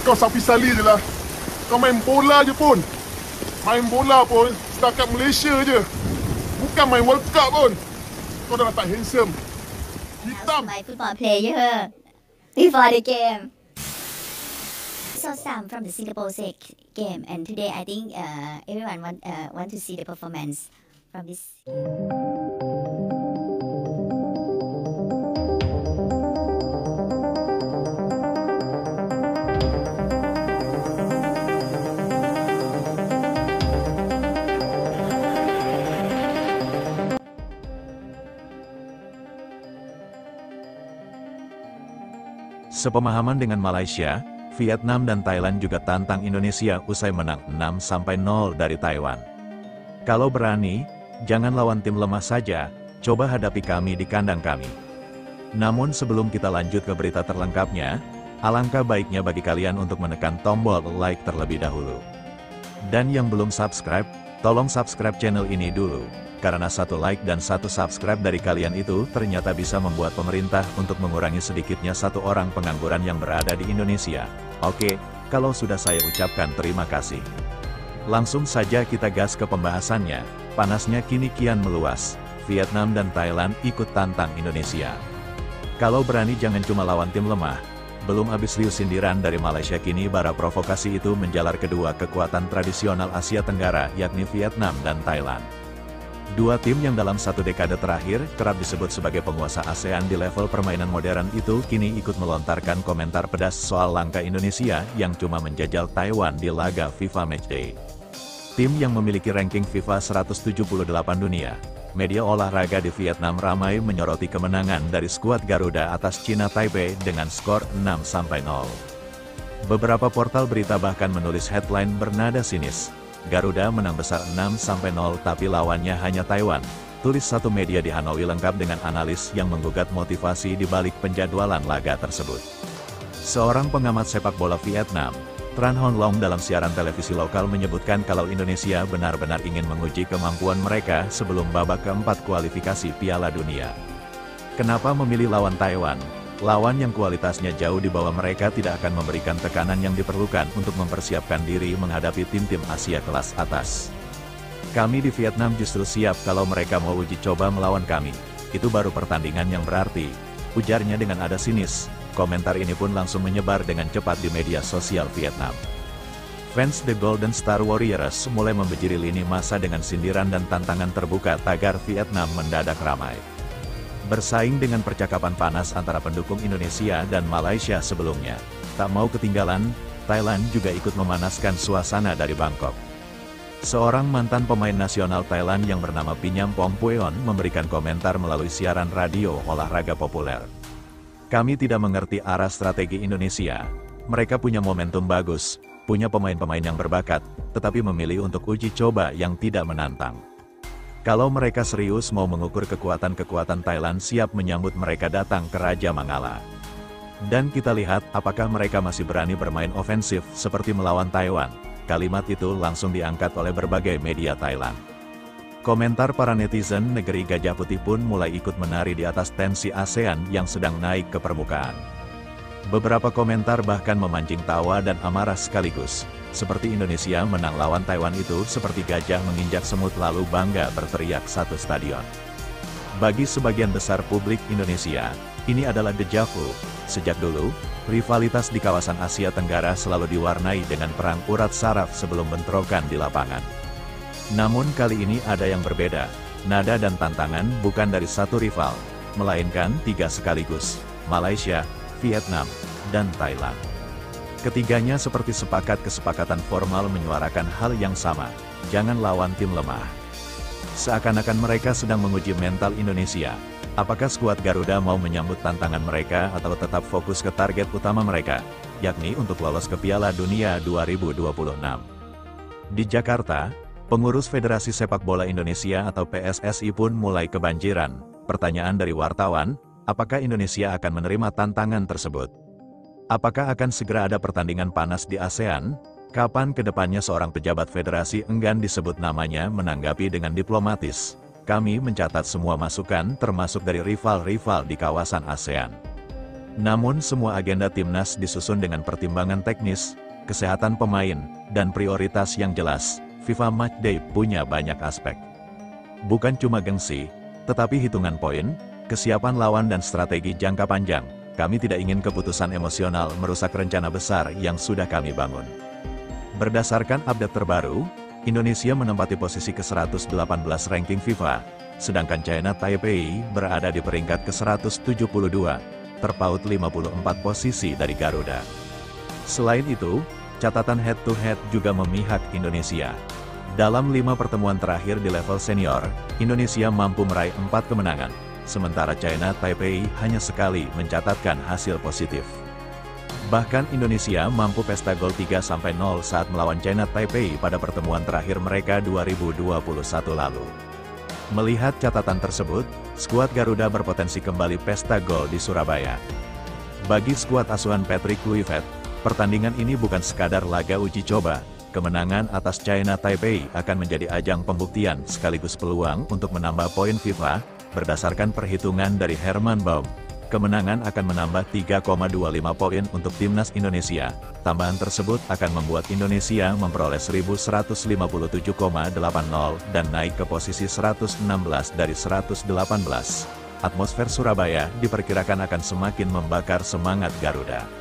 Kau sapi sali je lah. Kau main bola je pun. Main bola pun setakat Malaysia je. Bukan main World Cup pun. Kau dah tak handsome. Hitam. My football player before the game. So some from the Singapore game, and today I think everyone want to see the performance from this. Sepemahaman dengan Malaysia, Vietnam dan Thailand juga tantang Indonesia usai menang 6-0 dari Taiwan. Kalau berani, jangan lawan tim lemah saja, coba hadapi kami di kandang kami. Namun sebelum kita lanjut ke berita terlengkapnya, alangkah baiknya bagi kalian untuk menekan tombol like terlebih dahulu. Dan yang belum subscribe, tolong subscribe channel ini dulu. Karena satu like dan satu subscribe dari kalian itu ternyata bisa membuat pemerintah untuk mengurangi sedikitnya satu orang pengangguran yang berada di Indonesia. Oke, kalau sudah saya ucapkan terima kasih. Langsung saja kita gas ke pembahasannya. Panasnya kini kian meluas. Vietnam dan Thailand ikut tantang Indonesia. Kalau berani jangan cuma lawan tim lemah. Belum habis riuh sindiran dari Malaysia, kini bara provokasi itu menjalar kedua kekuatan tradisional Asia Tenggara yakni Vietnam dan Thailand. Dua tim yang dalam satu dekade terakhir kerap disebut sebagai penguasa ASEAN di level permainan modern itu kini ikut melontarkan komentar pedas soal langkah Indonesia yang cuma menjajal Taiwan di laga FIFA Matchday. Tim yang memiliki ranking FIFA 178 dunia, media olahraga di Vietnam ramai menyoroti kemenangan dari skuad Garuda atas China Taipei dengan skor 6-0. Beberapa portal berita bahkan menulis headline bernada sinis. Garuda menang besar 6-0 tapi lawannya hanya Taiwan, tulis satu media di Hanoi lengkap dengan analis yang menggugat motivasi di balik penjadwalan laga tersebut. Seorang pengamat sepak bola Vietnam, Tran Hon Long dalam siaran televisi lokal menyebutkan kalau Indonesia benar-benar ingin menguji kemampuan mereka sebelum babak keempat kualifikasi Piala Dunia. Kenapa memilih lawan Taiwan? Lawan yang kualitasnya jauh di bawah mereka tidak akan memberikan tekanan yang diperlukan untuk mempersiapkan diri menghadapi tim-tim Asia kelas atas. Kami di Vietnam justru siap kalau mereka mau uji coba melawan kami. Itu baru pertandingan yang berarti, ujarnya dengan nada sinis. Komentar ini pun langsung menyebar dengan cepat di media sosial Vietnam. Fans The Golden Star Warriors mulai membejiri lini masa dengan sindiran dan tantangan terbuka tagar Vietnam mendadak ramai. Bersaing dengan percakapan panas antara pendukung Indonesia dan Malaysia sebelumnya. Tak mau ketinggalan, Thailand juga ikut memanaskan suasana dari Bangkok. Seorang mantan pemain nasional Thailand yang bernama Pinyam Pongpueon memberikan komentar melalui siaran radio olahraga populer. Kami tidak mengerti arah strategi Indonesia. Mereka punya momentum bagus, punya pemain-pemain yang berbakat, tetapi memilih untuk uji coba yang tidak menantang. Kalau mereka serius mau mengukur kekuatan-kekuatan Thailand, siap menyambut mereka datang ke Raja Mangala. Dan kita lihat apakah mereka masih berani bermain ofensif seperti melawan Taiwan. Kalimat itu langsung diangkat oleh berbagai media Thailand. Komentar para netizen negeri Gajah Putih pun mulai ikut menari di atas tensi ASEAN yang sedang naik ke permukaan. Beberapa komentar bahkan memancing tawa dan amarah sekaligus. Seperti Indonesia menang lawan Taiwan itu seperti gajah menginjak semut lalu bangga berteriak satu stadion. Bagi sebagian besar publik Indonesia, ini adalah deja vu. Sejak dulu, rivalitas di kawasan Asia Tenggara selalu diwarnai dengan perang urat saraf sebelum bentrokan di lapangan. Namun kali ini ada yang berbeda. Nada dan tantangan bukan dari satu rival, melainkan tiga sekaligus: Malaysia, Vietnam, dan Thailand. Ketiganya seperti sepakat kesepakatan formal menyuarakan hal yang sama, jangan lawan tim lemah. Seakan-akan mereka sedang menguji mental Indonesia. Apakah skuad Garuda mau menyambut tantangan mereka atau tetap fokus ke target utama mereka, yakni untuk lolos ke Piala Dunia 2026. Di Jakarta, pengurus Federasi Sepak Bola Indonesia atau PSSI pun mulai kebanjiran pertanyaan dari wartawan, apakah Indonesia akan menerima tantangan tersebut? Apakah akan segera ada pertandingan panas di ASEAN? Kapan kedepannya seorang pejabat federasi enggan disebut namanya menanggapi dengan diplomatis? Kami mencatat semua masukan termasuk dari rival-rival di kawasan ASEAN. Namun semua agenda timnas disusun dengan pertimbangan teknis, kesehatan pemain, dan prioritas yang jelas. FIFA Matchday punya banyak aspek. Bukan cuma gengsi, tetapi hitungan poin, kesiapan lawan dan strategi jangka panjang. Kami tidak ingin keputusan emosional merusak rencana besar yang sudah kami bangun. Berdasarkan update terbaru, Indonesia menempati posisi ke-118 ranking FIFA, sedangkan China Taipei berada di peringkat ke-172, terpaut 54 posisi dari Garuda. Selain itu, catatan head-to-head juga memihak Indonesia. Dalam 5 pertemuan terakhir di level senior, Indonesia mampu meraih 4 kemenangan, sementara China Taipei hanya sekali mencatatkan hasil positif. Bahkan Indonesia mampu pesta gol 3-0 saat melawan China Taipei pada pertemuan terakhir mereka 2021 lalu. Melihat catatan tersebut, skuad Garuda berpotensi kembali pesta gol di Surabaya. Bagi skuad asuhan Patrick Kluivert, pertandingan ini bukan sekadar laga uji coba. Kemenangan atas China Taipei akan menjadi ajang pembuktian sekaligus peluang untuk menambah poin FIFA. Berdasarkan perhitungan dari Herman Baum, kemenangan akan menambah 3,25 poin untuk timnas Indonesia. Tambahan tersebut akan membuat Indonesia memperoleh 1157,80 dan naik ke posisi 116 dari 118. Atmosfer Surabaya diperkirakan akan semakin membakar semangat Garuda.